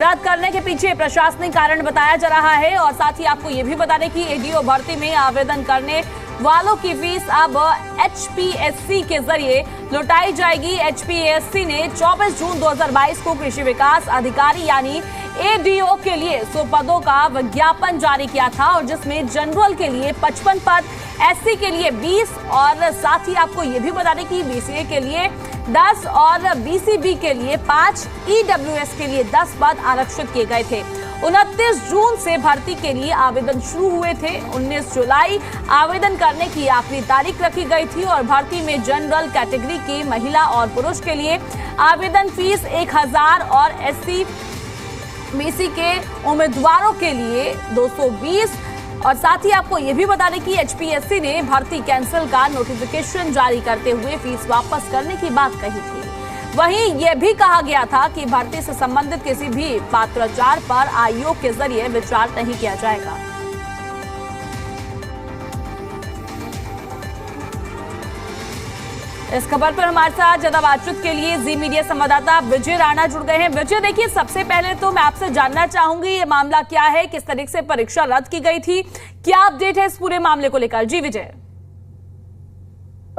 रद्द करने के पीछे प्रशासनिक कारण बताया जा रहा है और साथ ही आपको ये भी बता दें कि एडीओ भर्ती में आवेदन करने वालों की फीस अब एचपीएससी के जरिए लौटाई जाएगी। एचपीएससी ने 24 जून 2022 को कृषि विकास अधिकारी यानी एडीओ के लिए 100 पदों का विज्ञापन जारी किया था और जिसमें जनरल के लिए 55 पद, एससी के लिए 20 और साथ ही आपको ये भी बता दें कि बीसीए के लिए 10 और बीसीबी के लिए 5, ईडब्ल्यूएस के लिए 10 पद आरक्षित किए गए थे। 29 जून से भर्ती के लिए आवेदन शुरू हुए थे। 19 जुलाई आवेदन करने की आखिरी तारीख रखी गई थी और भर्ती में जनरल कैटेगरी की महिला और पुरुष के लिए आवेदन फीस 1000 और एससी बीसी के उम्मीदवारों के लिए 220 और साथ ही आपको ये भी बता दें कि एचपीएससी ने भर्ती कैंसिल का नोटिफिकेशन जारी करते हुए फीस वापस करने की बात कही थी। वहीं यह भी कहा गया था कि भर्ती से संबंधित किसी भी पत्राचार पर आयोग के जरिए विचार नहीं किया जाएगा। इस खबर पर हमारे साथ ज्यादा बातचीत के लिए जी मीडिया संवाददाता विजय राणा जुड़ गए हैं। विजय, देखिए, सबसे पहले तो मैं आपसे जानना चाहूंगी ये मामला क्या है, किस तरीके से परीक्षा रद्द की गई थी, क्या अपडेट है इस पूरे मामले को लेकर? जी विजय।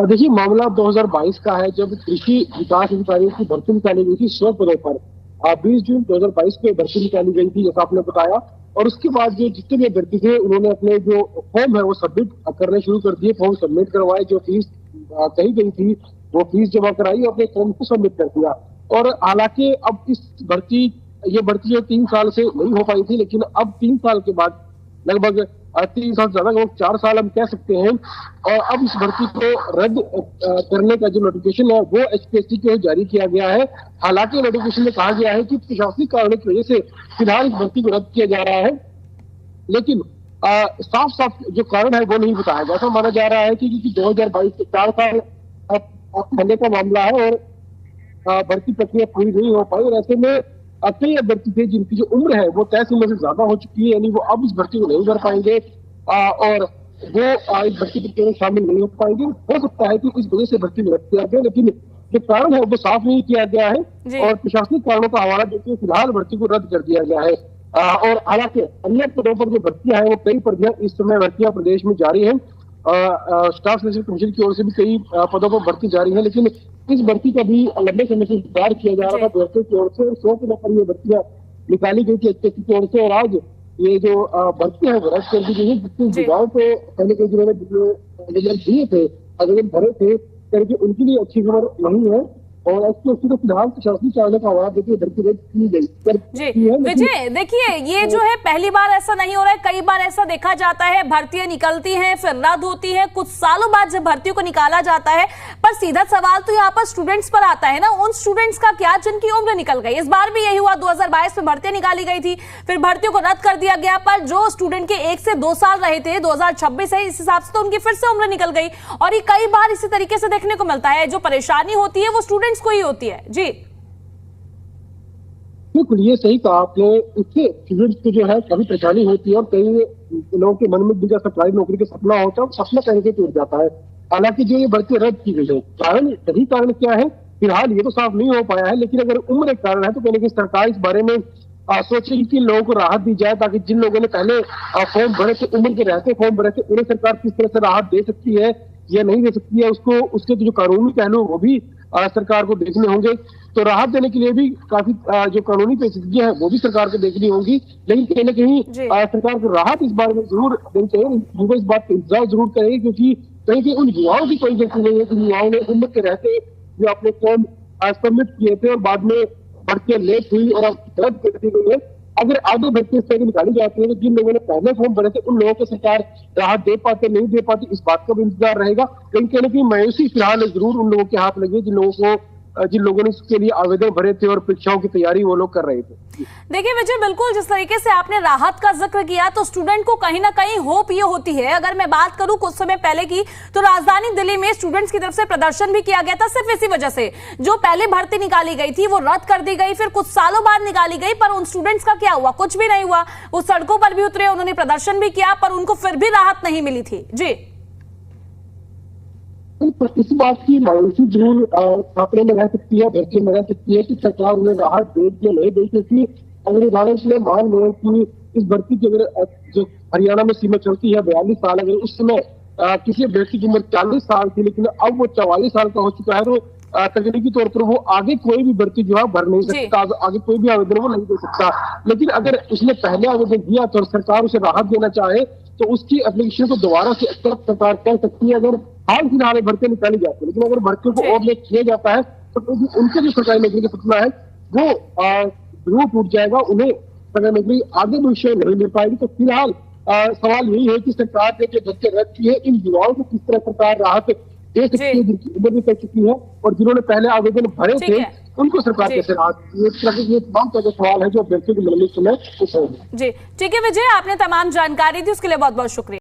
देखिए, मामला 2022 का है जब कृषि विकास अधिकारियों की भर्ती निकाली गई थी 100 पदों पर। 20 जून 2022 को भर्ती निकाली गई थी जैसा आपने बताया, और उसके बाद जो जितने भी अभ्यर्थी थे उन्होंने अपने जो फॉर्म है वो सबमिट करने शुरू कर दिए। फॉर्म सबमिट करवाए, जो फीस कही गई थी वो फीस जमा कराई, अपने फॉर्म को सबमिट कर दिया। और हालांकि अब इस ये भर्ती जो 3 साल से नहीं हो पाई थी, लेकिन अब 3 साल के बाद लगभग 3 साल ज्यादा, लगभग 4 साल हम कह सकते हैं, और अब इस भर्ती को रद्द करने का जो नोटिफिकेशन है वो एचपीएससी को जारी किया गया है। हालांकि नोटिफिकेशन में कहा गया है कि प्रशासनिक कारणों की वजह से फिलहाल इस भर्ती को रद्द किया जा रहा है, लेकिन साफ साफ जो कारण है वो नहीं बताया गया। ऐसा माना जा रहा है कि 2022 से 4 साल पहले का मामला है और भर्ती प्रक्रिया पूरी नहीं हो पाई, और ऐसे में कई अभ्यर्थी थे जिनकी जो उम्र है वो तय उम्र से ज्यादा हो चुकी है, यानी वो अब इस भर्ती को नहीं कर पाएंगे और वो इस भर्ती प्रक्रिया में शामिल नहीं हो पाएंगे। हो सकता है कि इस वजह से भर्ती में रद्द किया गया, लेकिन जो कारण है वो साफ नहीं किया गया है और प्रशासनिक कारणों का हवाला देकर फिलहाल भर्ती को रद्द कर दिया गया है। और हालांकि अन्य पदों पर जो भर्तियां है वो कई भर्तियां इस समय भर्तियां प्रदेश में जारी है। स्टाफ सिलेक्शन कमीशन की ओर से भी कई पदों पर भर्ती जारी है, लेकिन इस भर्ती का भी लंबे समय से इंतजार किया जा रहा था भर्तियों की ओर से। 100 पदों पर ये भर्तियां निकाली गई थी एचपीएससी की ओर से, और आज ये जो भर्तियां है वो रद्द कर दी गई है। जिसके युवाओं को पहले कई जिलों में आवेदन दिए थे, आवेदन भरे थे करके, उनके लिए अच्छी खबर नहीं है और एचपीएससी को फिलहाल प्रशासनिक कारणों का हवाला देकर भर्ती रद्द की गई। जी विजय, देखिए, ये जो है पहली बार ऐसा नहीं हो रहा है, कई बार ऐसा देखा जाता है, भर्तियां निकलती हैं फिर रद्द होती है, कुछ सालों बाद जब भर्तियों को निकाला जाता है। पर सीधा सवाल तो यहाँ पर स्टूडेंट्स पर आता है ना, उन स्टूडेंट्स का क्या जिनकी उम्र निकल गई। इस बार भी यही हुआ, 2022 में भर्तियां निकाली गई थी, फिर भर्तियों को रद्द कर दिया गया, पर जो स्टूडेंट के 1 से 2 साल रहे थे 2026 है, इस हिसाब से तो उनकी फिर से उम्र निकल गई। और ये कई बार इसी तरीके से देखने को मिलता है, जो परेशानी होती है वो स्टूडेंट्स को ही होती है। जी बिल्कुल, ये सही कहा आपने। इससे स्टूडेंट्स को जो है काफी परेशानी होती है और कई लोगों के मन में जो सरकारी नौकरी का सपना होता है वो सपना कहीं से टूट जाता है। हालांकि जो ये भर्ती रद्द की गई है, सही कारण क्या है फिलहाल ये तो साफ नहीं हो पाया है, लेकिन अगर उम्र एक कारण है तो कहीं ना कहीं सरकार इस बारे में सोचे कि लोगों को राहत दी जाए, ताकि जिन लोगों ने पहले फॉर्म भरे थे, उम्र के रहते फॉर्म भरे थे, उन्हें सरकार किस तरह से राहत दे सकती है या नहीं दे सकती है, उसको उसके जो कानूनी पहलू वो भी सरकार को देखने होंगे। तो राहत देने के लिए भी काफी जो कानूनी पेचीदगियां हैं वो भी सरकार को देखनी होंगी, लेकिन कहीं ना कहीं सरकार को राहत इस बारे में जरूर देनी चाहिए। युवा इस बात का इंतजार जरूर करेंगे, क्योंकि कहीं उन युवाओं की कोई गलती नहीं है कि युवाओं ने उम्र के रहते जो अपने फॉर्म सबमिट किए थे और बाद में भर्तियां लेट हुई और अब रद्द कर दी गई है। अगर आगे भर्ती इस तरह निकाली जाती है तो जिन लोगों ने पहले फॉर्म भरे थे उन लोगों को सरकार राहत दे पाते नहीं दे पाती, इस बात का भी इंतजार रहेगा। लेकिन कहीं ना कहीं मायूसी फिलहाल जरूर उन लोगों के हाथ लगी जिन लोगों ने इसके लिए आवेदन भरे थे और परीक्षाओं की तैयारी वो लोग कर रहे थे। देखिए विजय, बिल्कुल जिस तरीके से आपने राहत का जिक्र किया तो स्टूडेंट को कहीं ना कहीं होप ये होती है। अगर मैं बात करूं कुछ समय पहले की, तो राजधानी दिल्ली में स्टूडेंट्स की तरफ से प्रदर्शन भी किया गया था, सिर्फ इसी वजह से जो पहले भर्ती निकाली गई थी वो रद्द कर दी गई, फिर कुछ सालों बाद निकाली गई, पर उन स्टूडेंट्स का क्या हुआ? कुछ भी नहीं हुआ। वो सड़कों पर भी उतरे, उन्होंने प्रदर्शन भी किया, पर उनको फिर भी राहत नहीं मिली थी। जी इस बात की मायूसी जरूर छात्रों में रह सकती है, बच्चे में रह सकती है कि सरकार उन्हें राहत देगी या नहीं देगी, क्योंकि अगर उदाहरण के लिए मान लें कि इस भर्ती की अगर जो हरियाणा में सीमा चलती है 42 साल, अगर उस समय किसी व्यक्ति की उम्र 40 साल थी लेकिन अब वो 44 साल का हो चुका है, तो तकनीकी तौर पर वो आगे कोई भी भर्ती जो है भर नहीं सकता, आगे कोई भी आवेदन वो नहीं दे सकता। लेकिन अगर उसने पहले आवेदन दिया तो सरकार उसे राहत देना चाहे तो उसकी एप्लीकेशन को दोबारा से एक्सेप्ट सरकार कर सकती है, अगर हाल फिलहाल भर्ती निकाली जाती है। लेकिन अगर भर्तियों को और लेट किया जाता है तो उनके जो सरकारी नौकरी का सपना है वो टूट जाएगा, उन्हें सरकारी नौकरी आगे भविष्य नहीं मिल पाएगी। तो फिलहाल सवाल यही है कि सरकार ने जो भर्ती रद्द की है, इन युवाओं को किस तरह सरकार राहत दे सकती है, जिनकी उम्र भी कर चुकी है और जिन्होंने पहले आवेदन भरे थे उनको सरकार कैसे राहत, ये तमाम तरह के सवाल है जो अभ्यर्थियों के मन में समय। जी ठीक है विजय, आपने तमाम जानकारी दी उसके लिए बहुत बहुत शुक्रिया।